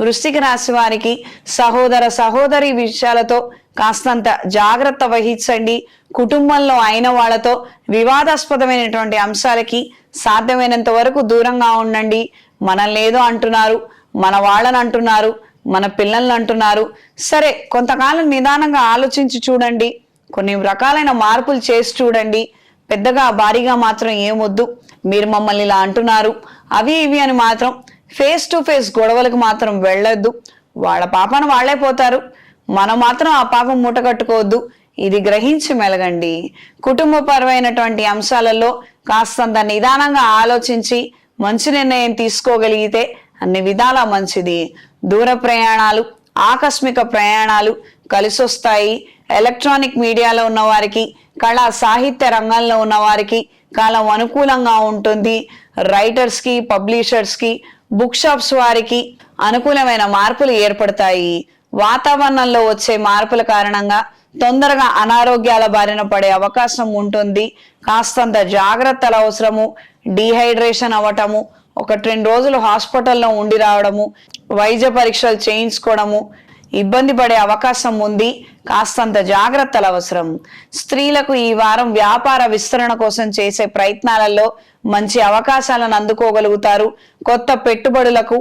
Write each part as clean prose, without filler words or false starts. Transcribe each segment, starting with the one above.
వృశ్చిక రాశి వారికి సహోదర సహోదరి విషయాలతో కాస్తంత జాగ్రత్త వహించండి. కుటుంబంలో అయిన వాళ్ళతో వివాదాస్పదమైనటువంటి అంశాలకి సాధ్యమైనంత వరకు దూరంగా ఉండండి. మనల్ని ఏదో అంటున్నారు, మన వాళ్ళని అంటున్నారు, మన పిల్లల్ని అంటున్నారు. సరే, కొంతకాలం నిదానంగా ఆలోచించి చూడండి. కొన్ని రకాలైన మార్పులు చేసి చూడండి. పెద్దగా భారీగా మాత్రం ఏమొద్దు. మీరు మమ్మల్ని ఇలా అంటున్నారు, అవి ఇవి అని మాత్రం ఫేస్ టు ఫేస్ గొడవలకు మాత్రం వెళ్ళొద్దు. వాళ్ళ పాపాన వాళ్లే పోతారు, మనం మాత్రం ఆ పాపం మూట కట్టుకోవద్దు. ఇది గ్రహించి మెలగండి. కుటుంబపరమైనటువంటి అంశాలలో కాస్తంత నిదానంగా ఆలోచించి మంచి నిర్ణయం తీసుకోగలిగితే అన్ని విధాలా మంచిది. దూర ప్రయాణాలు, ఆకస్మిక ప్రయాణాలు కలిసొస్తాయి. ఎలక్ట్రానిక్ మీడియాలో ఉన్న వారికి, కళా సాహిత్య రంగంలో ఉన్న వారికి కాలం అనుకూలంగా ఉంటుంది. రైటర్స్ కి, పబ్లిషర్స్ కి, బుక్ షాప్స్ వారికి అనుకూలమైన మార్పులు ఏర్పడతాయి. వాతావరణంలో వచ్చే మార్పుల కారణంగా తొందరగా అనారోగ్యాల బారిన పడే అవకాశం ఉంటుంది. కాస్తంత జాగ్రత్తలు అవసరము. డీహైడ్రేషన్ అవ్వటము, 1-2 రోజులు హాస్పిటల్లో ఉండి రావడము, వైద్య పరీక్షలు చేయించుకోవడము, ఇబ్బంది పడే అవకాశం ఉంది. కాస్తంత జాగ్రత్తలు అవసరం. స్త్రీలకు ఈ వారం వ్యాపార విస్తరణ కోసం చేసే ప్రయత్నాలలో మంచి అవకాశాలను అందుకోగలుగుతారు. కొత్త పెట్టుబడులకు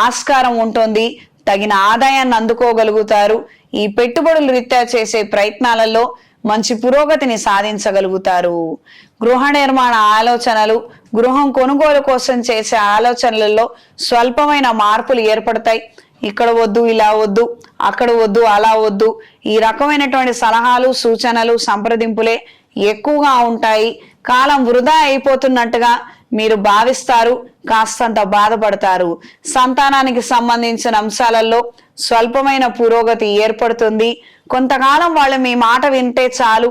ఆస్కారం ఉంటుంది. తగిన ఆదాయాన్ని అందుకోగలుగుతారు. ఈ పెట్టుబడులు రీత్యా చేసే ప్రయత్నాలలో మంచి పురోగతిని సాధించగలుగుతారు. గృహ నిర్మాణ ఆలోచనలు, గృహం కొనుగోలు కోసం చేసే ఆలోచనలలో స్వల్పమైన మార్పులు ఏర్పడతాయి. ఇక్కడ వద్దు, ఇలా వద్దు, అక్కడ వద్దు, అలా వద్దు, ఈ రకమైనటువంటి సలహాలు, సూచనలు, సంప్రదింపులే ఎక్కువగా ఉంటాయి. కాలం వృధా అయిపోతున్నట్టుగా మీరు భావిస్తారు. కాస్తంత బాధపడతారు. సంతానానికి సంబంధించిన అంశాలలో స్వల్పమైన పురోగతి ఏర్పడుతుంది. కొంతకాలం వాళ్ళు మీ మాట వింటే చాలు,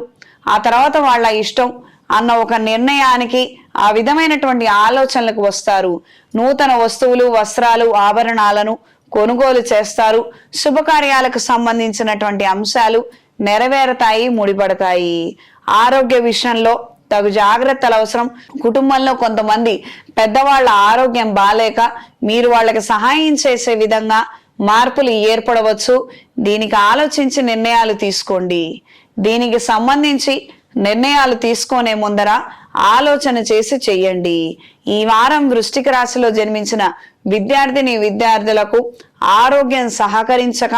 ఆ తర్వాత వాళ్ళ ఇష్టం అన్న ఒక నిర్ణయానికి, ఆ విధమైనటువంటి ఆలోచనలకు వస్తారు. నూతన వస్తువులు, వస్త్రాలు, ఆభరణాలను కొనుగోలు చేస్తారు. శుభకార్యాలకు సంబంధించినటువంటి అంశాలు నెరవేరతాయి, ముడిపడతాయి. ఆరోగ్య విషయంలో తగు జాగ్రత్తలు అవసరం. కుటుంబంలో కొంతమంది పెద్దవాళ్ళ ఆరోగ్యం బాలేక మీరు వాళ్ళకి సహాయం చేసే విధంగా మార్పులు ఏర్పడవచ్చు. దీనికి ఆలోచించి నిర్ణయాలు తీసుకోండి. దీనికి సంబంధించి నిర్ణయాలు తీసుకునే ముందర ఆలోచన చేసి చెయ్యండి. ఈ వారం వృశ్చిక రాశిలో జన్మించిన విద్యార్థులకు ఆరోగ్యం సహకరించక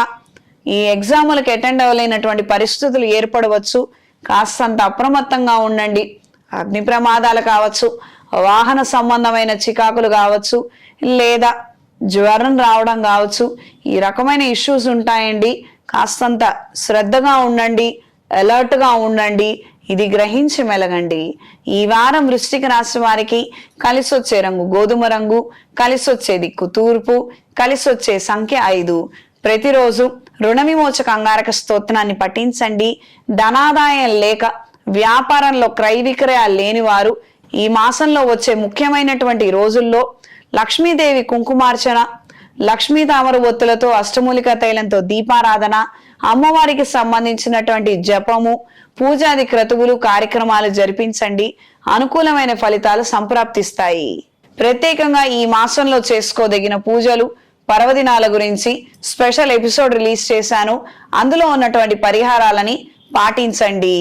ఈ ఎగ్జాములకు అటెండ్ అవ్వలేనటువంటి పరిస్థితులు ఏర్పడవచ్చు. కాస్తంత అప్రమత్తంగా ఉండండి. అగ్ని ప్రమాదాలు కావచ్చు, వాహన సంబంధమైన చికాకులు కావచ్చు, లేదా జ్వరం రావడం కావచ్చు. ఈ రకమైన ఇష్యూస్ ఉంటాయండి. కాస్తంత శ్రద్ధగా ఉండండి, అలర్ట్గా ఉండండి. ఇది గ్రహించి మెలగండి. ఈ వారం వృశ్చిక రాశి వారికి కలిసొచ్చే రంగు గోధుమ రంగు, కలిసొచ్చే దిక్కు తూర్పు, కలిసొచ్చే సంఖ్య 5. ప్రతిరోజు రుణ విమోచక అంగారక స్తోత్రాన్ని పఠించండి. ధనాదాయం లేక వ్యాపారంలో క్రయ విక్రయాలు లేని వారు ఈ మాసంలో వచ్చే ముఖ్యమైనటువంటి రోజుల్లో లక్ష్మీదేవి కుంకుమార్చన, లక్ష్మీ తామర ఒత్తులతో, అష్టమూలిక తైలంతో దీపారాధన, అమ్మవారికి సంబంధించినటువంటి జపము, పూజాది క్రతువులు, కార్యక్రమాలు జరిపించండి. అనుకూలమైన ఫలితాలు సంప్రాప్తిస్తాయి. ప్రత్యేకంగా ఈ మాసంలో చేసుకోదగిన పూజలు, పర్వదినాల గురించి స్పెషల్ ఎపిసోడ్ రిలీజ్ చేశాను. అందులో ఉన్నటువంటి పరిహారాలని పాటించండి.